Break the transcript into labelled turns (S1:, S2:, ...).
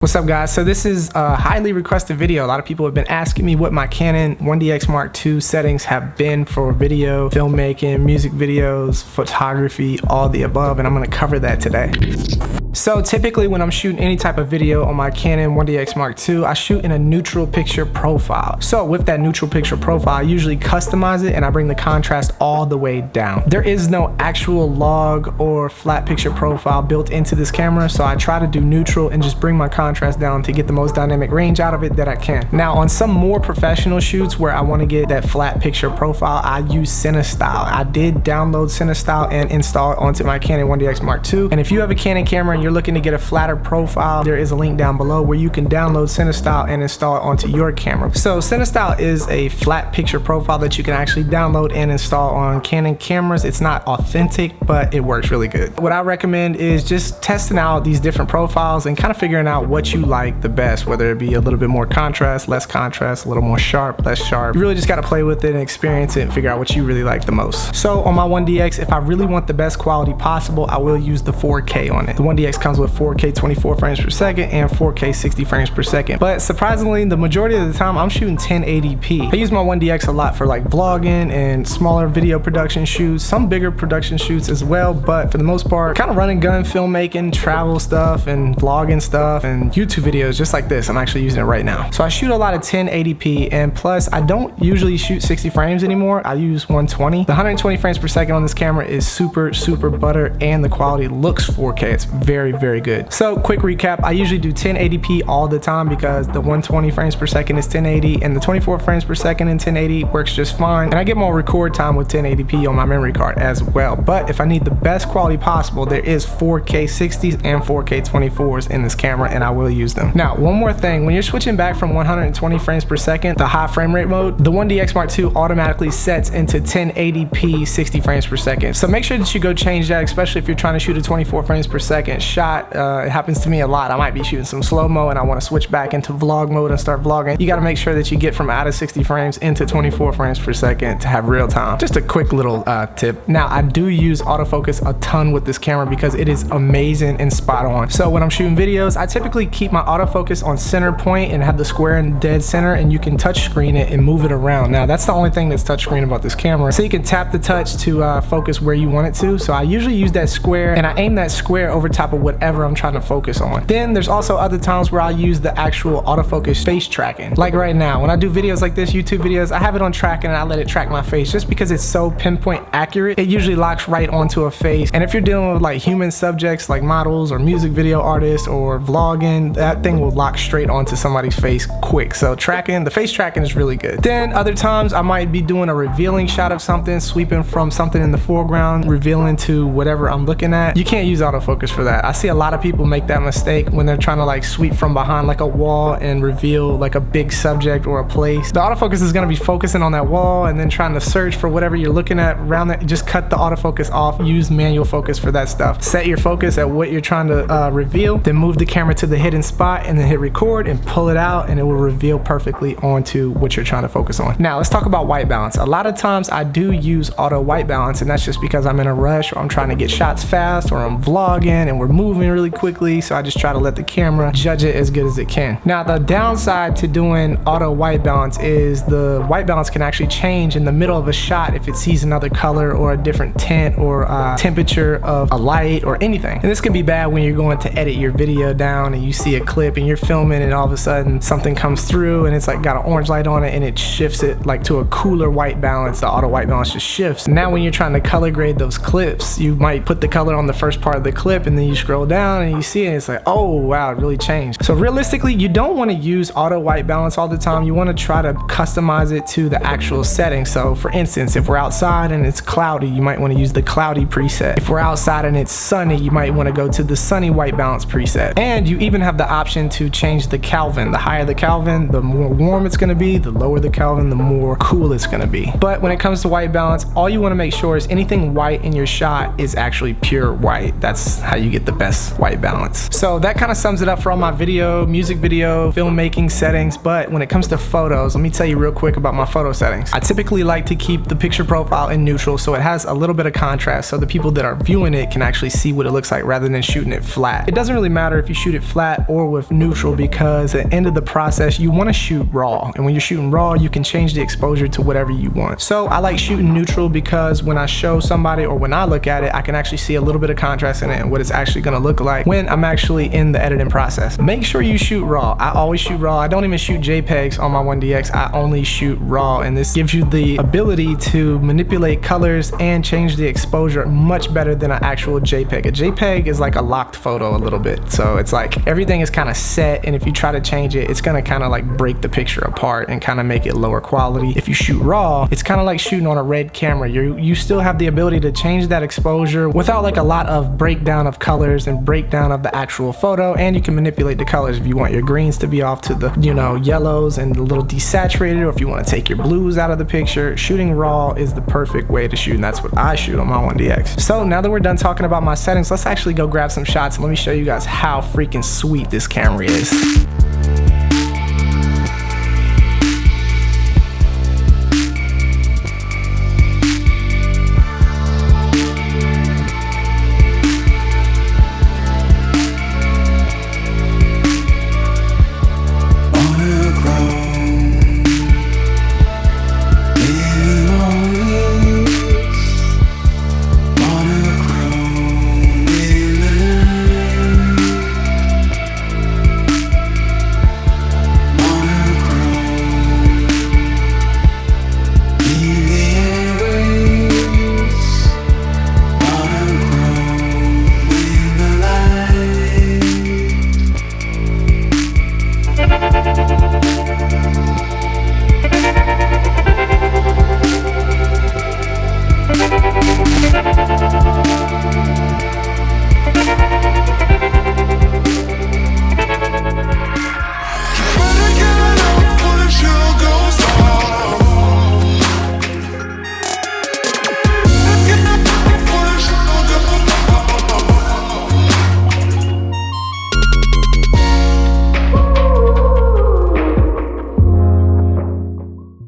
S1: What's up guys? So this is a highly requested video. A lot of people have been asking me what my Canon 1DX Mark II settings have been for video, filmmaking, music videos, photography, all the above, and I'm going to cover that today. So typically when I'm shooting any type of video on my Canon 1DX Mark II, I shoot in a neutral picture profile. So with that neutral picture profile, I usually customize it and I bring the contrast all the way down. There is no actual log or flat picture profile built into this camera, so I try to do neutral and just bring my contrast down to get the most dynamic range out of it that I can. Now on some more professional shoots where I want to get that flat picture profile, I use CineStyle. I did download CineStyle and install it onto my Canon 1DX Mark II. And if you have a Canon camera and you're looking to get a flatter profile, there is a link down below where you can download CineStyle and install it onto your camera. So CineStyle is a flat picture profile that you can actually download and install on Canon cameras. It's not authentic, but it works really good. What I recommend is just testing out these different profiles and kind of figuring out what you like the best, whether it be a little bit more contrast, less contrast, a little more sharp, less sharp. You really just got to play with it and experience it and figure out what you really like the most. So on my 1DX, if I really want the best quality possible, I will use the 4K on it. The 1DX comes with 4K 24 frames per second and 4K 60 frames per second. But surprisingly, the majority of the time I'm shooting 1080p. I use my 1DX a lot for like vlogging and smaller video production shoots, some bigger production shoots as well, but for the most part, kind of run and gun filmmaking, travel stuff and vlogging stuff and YouTube videos just like this. I'm actually using it right now. So I shoot a lot of 1080p, and plus I don't usually shoot 60 frames anymore. I use 120. The 120 frames per second on this camera is super butter, and the quality looks 4K. It's very good. So quick recap, I usually do 1080p all the time because the 120 frames per second is 1080 and the 24 frames per second in 1080 works just fine, and I get more record time with 1080p on my memory card as well. But if I need the best quality possible, there is 4K 60s and 4K 24s in this camera, and I will use them. Now one more thing, when you're switching back from 120 frames per second, the high frame rate mode, the 1DX Mark II automatically sets into 1080p 60 frames per second. So make sure that you go change that, especially if you're trying to shoot a 24 frames per second shot. It happens to me a lot. I might be shooting some slow-mo and I want to switch back into vlog mode and start vlogging. You got to make sure that you get from out of 60 frames into 24 frames per second to have real time. Just a quick little tip. Now I do use autofocus a ton with this camera because it is amazing and spot on. So when I'm shooting videos, I typically keep my autofocus on center point and have the square in dead center, and you can touch screen it and move it around. Now that's the only thing that's touch screen about this camera. So you can tap the touch to focus where you want it to. So I usually use that square and I aim that square over top of whatever I'm trying to focus on. Then there's also other times where I'll use the actual autofocus face tracking. Like right now, when I do videos like this, YouTube videos, I have it on tracking and I let it track my face just because it's so pinpoint accurate. It usually locks right onto a face. And if you're dealing with like human subjects like models or music video artists or vlogging, that thing will lock straight onto somebody's face quick. So tracking, the face tracking is really good. Then other times I might be doing a revealing shot of something, sweeping from something in the foreground, revealing to whatever I'm looking at. You can't use autofocus for that. I see a lot of people make that mistake when they're trying to like sweep from behind like a wall and reveal like a big subject or a place. The autofocus is going to be focusing on that wall and then trying to search for whatever you're looking at around that. Just cut the autofocus off, use manual focus for that stuff. Set your focus at what you're trying to reveal, then move the camera to the hidden spot and then hit record and pull it out, and it will reveal perfectly onto what you're trying to focus on. Now let's talk about white balance. A lot of times I do use auto white balance, and that's just because I'm in a rush or I'm trying to get shots fast or I'm vlogging and we're moving really quickly, so I just try to let the camera judge it as good as it can. Now the downside to doing auto white balance is the white balance can actually change in the middle of a shot if it sees another color or a different tint or temperature of a light or anything. And this can be bad when you're going to edit your video down and you see a clip and you're filming and all of a sudden something comes through and it's like got an orange light on it and it shifts it like to a cooler white balance. The auto white balance just shifts. Now when you're trying to color grade those clips, you might put the color on the first part of the clip and then you scroll down and you see it and it's like, oh wow, it really changed. So realistically, you don't want to use auto white balance all the time. You want to try to customize it to the actual setting. So for instance, if we're outside and it's cloudy, you might want to use the cloudy preset. If we're outside and it's sunny, you might want to go to the sunny white balance preset. And you even have the option to change the Kelvin. The higher the Kelvin, the more warm it's going to be. The lower the Kelvin, the more cool it's going to be. But when it comes to white balance, all you want to make sure is anything white in your shot is actually pure white. That's how you get the best white balance. So that kind of sums it up for all my video, music video, filmmaking settings. But when it comes to photos, let me tell you real quick about my photo settings. I typically like to keep the picture profile in neutral so it has a little bit of contrast so the people that are viewing it can actually see what it looks like rather than shooting it flat. It doesn't really matter if you shoot it flat or with neutral, because at the end of the process you want to shoot raw, and when you're shooting raw you can change the exposure to whatever you want. So I like shooting neutral because when I show somebody or when I look at it, I can actually see a little bit of contrast in it and what it's actually going to look like when I'm actually in the editing process. Make sure you shoot raw. I always shoot raw. I don't even shoot JPEGs on my 1DX. I only shoot raw, and this gives you the ability to manipulate colors and change the exposure much better than an actual JPEG. A JPEG is like a locked photo a little bit, so it's like everything is kind of set, and if you try to change it, it's gonna kind of like break the picture apart and kind of make it lower quality. If you shoot raw, it's kind of like shooting on a red camera. You still have the ability to change that exposure without like a lot of breakdown of colors and breakdown of the actual photo, and you can manipulate the colors if you want your greens to be off to the, you know, yellows and a little desaturated, or if you want to take your blues out of the picture. Shooting raw is the perfect way to shoot, and that's what I shoot on my 1DX. So now that we're done talking about my settings, let's actually go grab some shots and let me show you guys how freaking sweet this camera is.